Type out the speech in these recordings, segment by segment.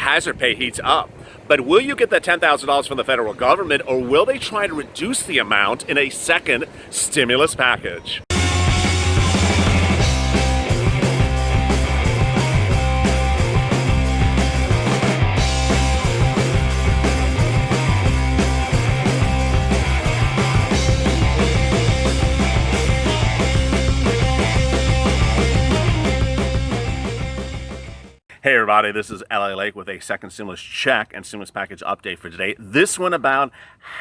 hazard pay heats up. But will you get that $10,000 from the federal government, or will they try to reduce the amount in a second stimulus package? Hey everybody, this is LALATE with a second stimulus check and stimulus package update for today. This one about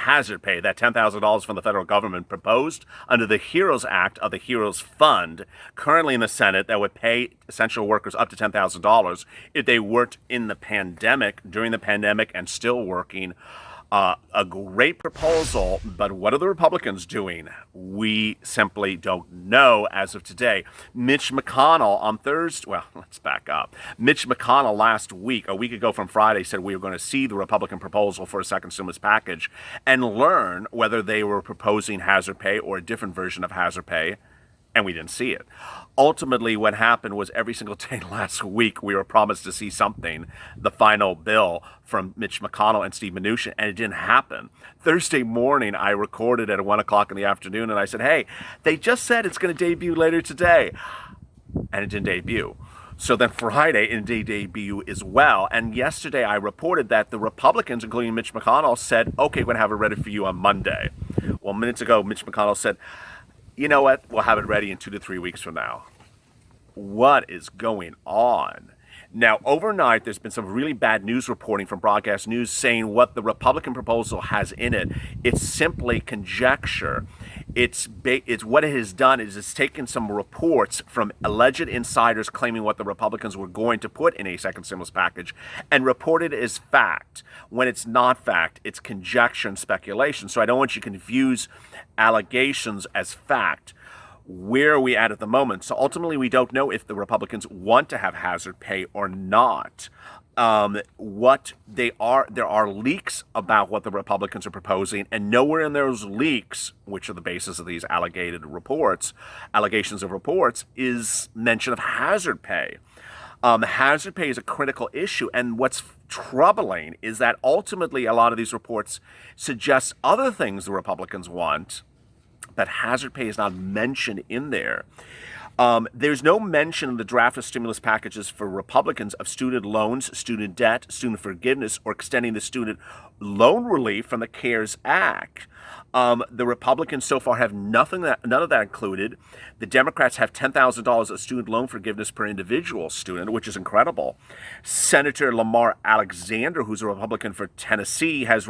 hazard pay, that $10,000 from the federal government proposed under the HEROES Act of the HEROES Fund, currently in the Senate, that would pay essential workers up to $10,000 if they worked in the pandemic, during the pandemic, and still working. A great proposal, but what are the Republicans doing? We simply don't know as of today. Mitch McConnell on Thursday, well, let's back up. Mitch McConnell last week, a week ago from Friday, said we were going to see the Republican proposal for a second stimulus package and learn whether they were proposing hazard pay or a different version of hazard pay. And we didn't see it. Ultimately, what happened was every single day last week, we were promised to see something, the final bill from Mitch McConnell and Steve Mnuchin, and it didn't happen. Thursday morning, I recorded at 1 o'clock in the afternoon, and I said, hey, they just said it's going to debut later today. And it didn't debut. So then Friday, it did debut as well. And yesterday, I reported that the Republicans, including Mitch McConnell, said, okay, we're going to have it ready for you on Monday. Well, minutes ago, Mitch McConnell said, you know what? We'll have it ready in 2 to 3 weeks from now. What is going on? Now, overnight, there's been some really bad news reporting from broadcast news saying what the Republican proposal has in it. It's simply conjecture. It's what it has done is it's taken some reports from alleged insiders claiming what the Republicans were going to put in a second stimulus package and reported it as fact. When it's not fact, it's conjecture and speculation. So I don't want you to confuse allegations as fact. Where are we at the moment? So ultimately, we don't know if the Republicans want to have hazard pay or not. What they are, there are leaks about what the Republicans are proposing, and nowhere in those leaks, which are the basis of these allegations of reports, is mention of hazard pay. Hazard pay is a critical issue, and what's troubling is that ultimately a lot of these reports suggest other things the Republicans want, but hazard pay is not mentioned in there. There's no mention in the draft of stimulus packages for Republicans of student loans, student debt, student forgiveness, or extending the student loan relief from the CARES Act. The Republicans so far have none of that included. The Democrats have $10,000 of student loan forgiveness per individual student, which is incredible. Senator Lamar Alexander, who's a Republican for Tennessee, has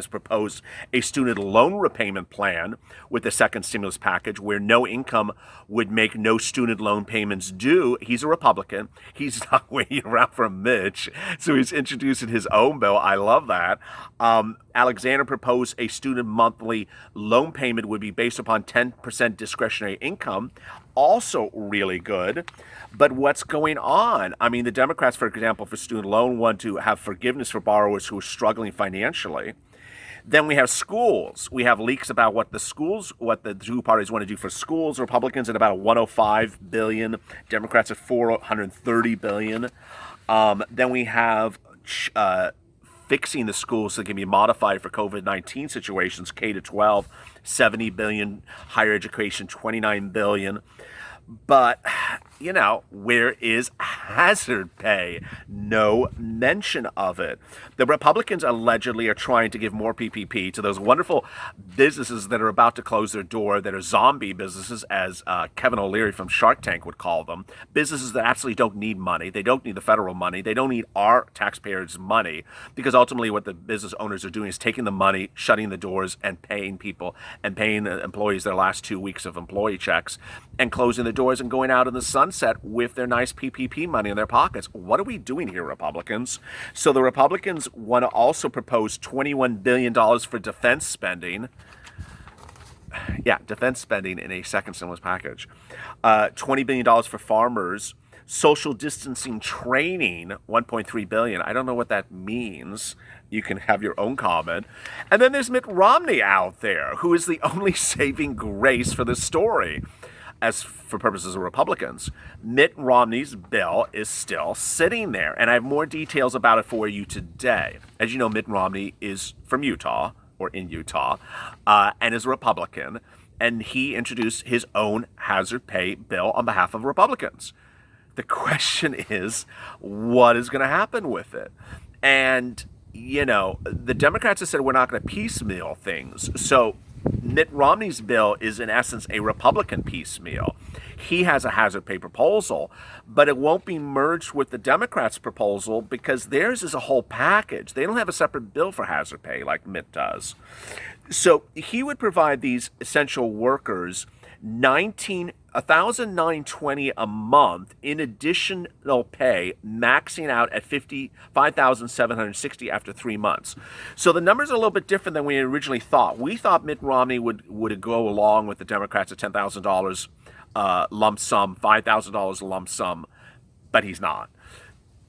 proposed a student loan repayment plan with the second stimulus package where no income would make no student loan payments due. He's a Republican. He's not waiting around for Mitch, so he's introducing his own bill. I love that. Alexander proposed a student monthly loan payment would be based upon 10% discretionary income. Also really good. But what's going on? I mean, the Democrats, for example, for student loan want to have forgiveness for borrowers who are struggling financially. Then we have schools. We have leaks about what the two parties want to do for schools. Republicans at about $105 billion. Democrats at $430 billion. Then we have fixing the schools so they can be modified for COVID-19 situations, K to 12, $70 billion, higher education, $29 billion. But, you know, where is hazard pay? No mention of it. The Republicans allegedly are trying to give more PPP to those wonderful businesses that are about to close their door, that are zombie businesses, as Kevin O'Leary from Shark Tank would call them. Businesses that absolutely don't need money. They don't need the federal money. They don't need our taxpayers' money, because ultimately what the business owners are doing is taking the money, shutting the doors, and paying people and paying the employees their last 2 weeks of employee checks and closing the doors and going out in the sunset with their nice PPP money in their pockets. What are we doing here, Republicans? So the Republicans want to also propose $21 billion for defense spending. Yeah, defense spending in a second stimulus package. $20 billion for farmers. Social distancing training, $1.3 billion. I don't know what that means. You can have your own comment. And then there's Mitt Romney out there, who is the only saving grace for this story. as for purposes of Republicans. Mitt Romney's bill is still sitting there, and I have more details about it for you today. As you know, Mitt Romney is from Utah, or in Utah, and is a Republican, and he introduced his own hazard pay bill on behalf of Republicans. The question is, what is going to happen with it? And, you know, the Democrats have said we're not going to piecemeal things. So Mitt Romney's bill is, in essence, a Republican piecemeal. He has a hazard pay proposal, but it won't be merged with the Democrats' proposal because theirs is a whole package. They don't have a separate bill for hazard pay like Mitt does. So he would provide these essential workers $1,920 a month in additional pay, maxing out at $55,760 after 3 months. So the numbers are a little bit different than we originally thought. We thought Mitt Romney would go along with the Democrats at $10,000 lump sum, $5,000 lump sum, but he's not.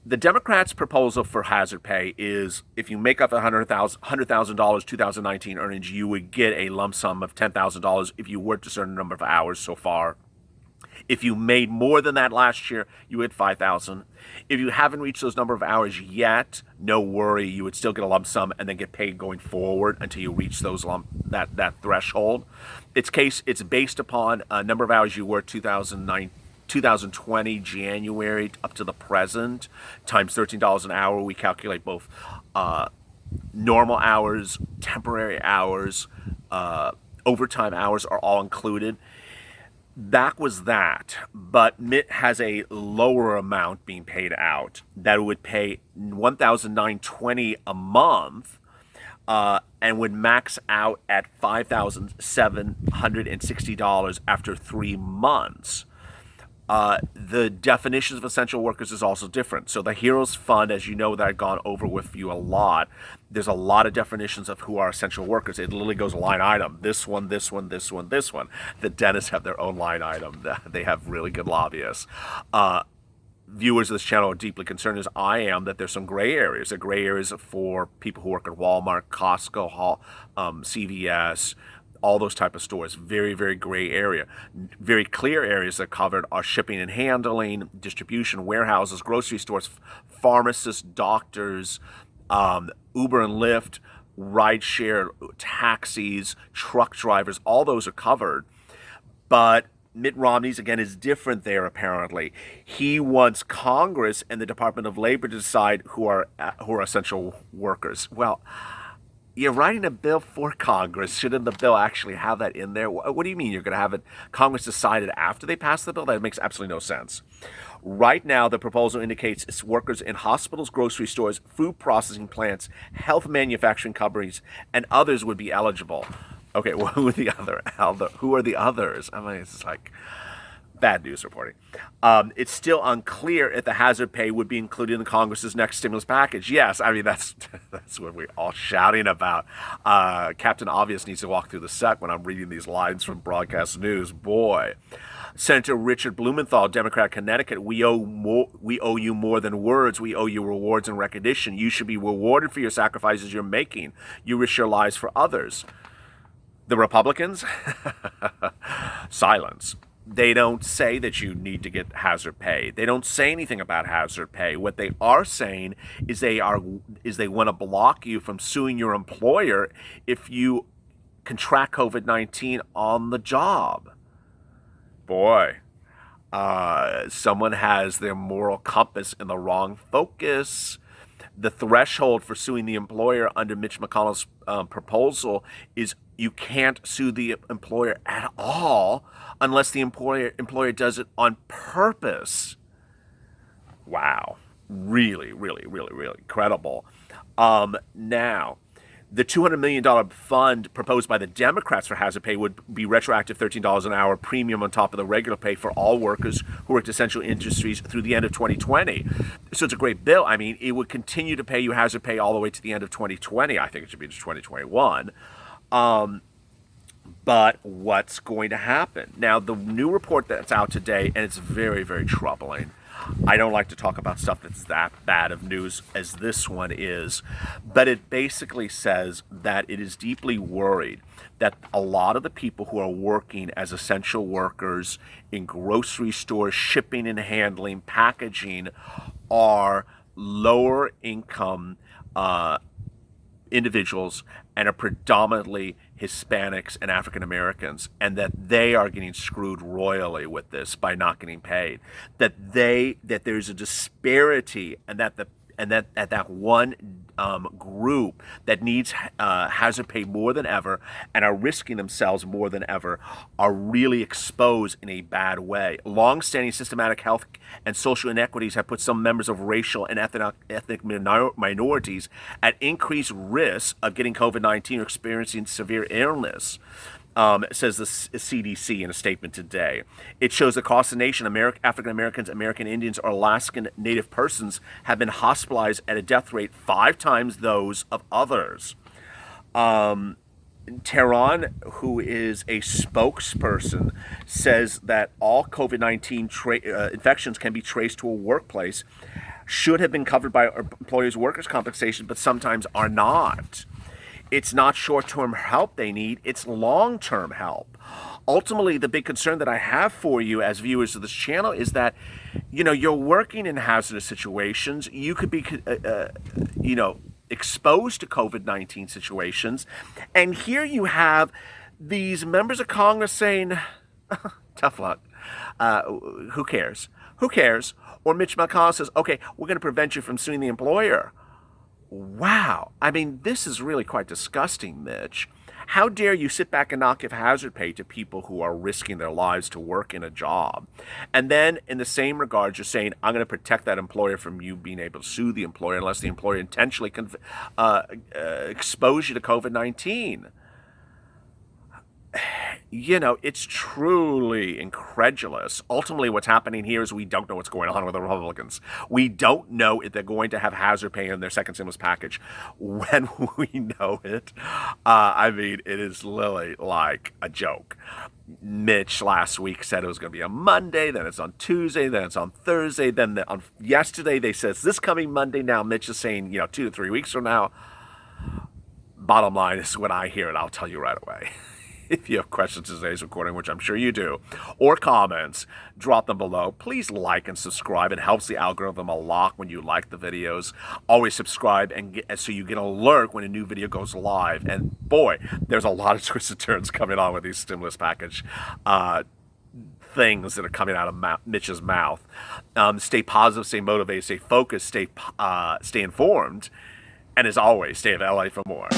The Democrats' proposal for hazard pay is if you make up $100,000 2019 earnings, you would get a lump sum of $10,000 if you worked a certain number of hours so far. If you made more than that last year, you get $5,000. If you haven't reached those number of hours yet, no worry, you would still get a lump sum and then get paid going forward until you reach those that threshold. It's based upon a number of hours you worked 2020 January up to the present times $13 an hour. We calculate both normal hours, temporary hours, overtime hours are all included. That was that, but Mitt has a lower amount being paid out that would pay $1,920 a month and would max out at $5,760 after 3 months. The definitions of essential workers is also different. So the Heroes Fund, as you know, that I've gone over with you a lot, there's a lot of definitions of who are essential workers. It literally goes line item. This one, this one, this one, this one. The dentists have their own line item. They have really good lobbyists. Viewers of this channel are deeply concerned, as I am, that there's some gray areas. There are gray areas for people who work at Walmart, Costco, CVS, all those type of stores. Very, very gray area. Very clear areas that are covered are shipping and handling, distribution, warehouses, grocery stores, pharmacists, doctors, Uber and Lyft, rideshare, taxis, truck drivers, all those are covered. But Mitt Romney's, again, is different there, apparently. He wants Congress and the Department of Labor to decide who are essential workers. Well, you're writing a bill for Congress. Shouldn't the bill actually have that in there? What do you mean you're going to have Congress decide it after they pass the bill? That makes absolutely no sense. Right now, the proposal indicates it's workers in hospitals, grocery stores, food processing plants, health manufacturing companies, and others would be eligible. Okay, well, who are the others? I mean, it's like bad news reporting. It's still unclear if the hazard pay would be included in Congress's next stimulus package. Yes, I mean, that's what we're all shouting about. Captain Obvious needs to walk through the set when I'm reading these lines from broadcast news. Boy. Senator Richard Blumenthal, Democrat, Connecticut, we owe you more than words. We owe you rewards and recognition. You should be rewarded for your sacrifices you're making. You risk your lives for others. The Republicans? Silence. They don't say that you need to get hazard pay. They don't say anything about hazard pay. What they are saying is they want to block you from suing your employer if you contract COVID-19 on the job. Boy, someone has their moral compass in the wrong focus. The threshold for suing the employer under Mitch McConnell's proposal is you can't sue the employer at all unless the employer does it on purpose. Wow. Really, really, really, really incredible. Now, the $200 million fund proposed by the Democrats for hazard pay would be retroactive $13 an hour premium on top of the regular pay for all workers who worked essential industries through the end of 2020. So it's a great bill. I mean, it would continue to pay you hazard pay all the way to the end of 2020. I think it should be just 2021. But what's going to happen? Now, the new report that's out today, and it's very, very troubling, I don't like to talk about stuff that's that bad of news as this one is, but it basically says that it is deeply worried that a lot of the people who are working as essential workers in grocery stores, shipping and handling, packaging, are lower income individuals and are predominantly Hispanics and African Americans, and that they are getting screwed royally with this by not getting paid. That there's a disparity, and that one group that needs hazard pay more than ever and are risking themselves more than ever are really exposed in a bad way. Long-standing systematic health and social inequities have put some members of racial and ethnic minorities at increased risk of getting COVID-19 or experiencing severe illness. Says the CDC in a statement today. It shows across the nation, African Americans, American Indians, or Alaskan Native persons have been hospitalized at a death rate 5 times those of others. Tehran, who is a spokesperson, says that all COVID-19 infections can be traced to a workplace, should have been covered by employers' workers' compensation, but sometimes are not. It's not short-term help they need, it's long-term help. Ultimately, the big concern that I have for you as viewers of this channel is that, you're working in hazardous situations. You could be, exposed to COVID-19 situations. And here you have these members of Congress saying, tough luck. Who cares? Who cares? Or Mitch McConnell says, okay, we're going to prevent you from suing the employer. Wow. I mean, this is really quite disgusting, Mitch. How dare you sit back and not give hazard pay to people who are risking their lives to work in a job? And then, in the same regard, you're saying, I'm going to protect that employer from you being able to sue the employer unless the employer intentionally expose you to COVID-19. It's truly incredulous. Ultimately, what's happening here is we don't know what's going on with the Republicans. We don't know if they're going to have hazard pay in their second stimulus package. When we know it, it is literally like a joke. Mitch last week said it was going to be on Monday, then it's on Tuesday, then it's on Thursday, then on yesterday they said it's this coming Monday. Now Mitch is saying, 2 to 3 weeks from now. Bottom line is, when I hear it, I'll tell you right away. If you have questions to today's recording, which I'm sure you do, or comments, drop them below. Please like and subscribe. It helps the algorithm a lot when you like the videos. Always subscribe so you get an alert when a new video goes live. And boy, there's a lot of twists and turns coming on with these stimulus package things that are coming out of Mitch's mouth. Stay positive, stay motivated, stay focused, stay informed. And as always, stay of LA for more.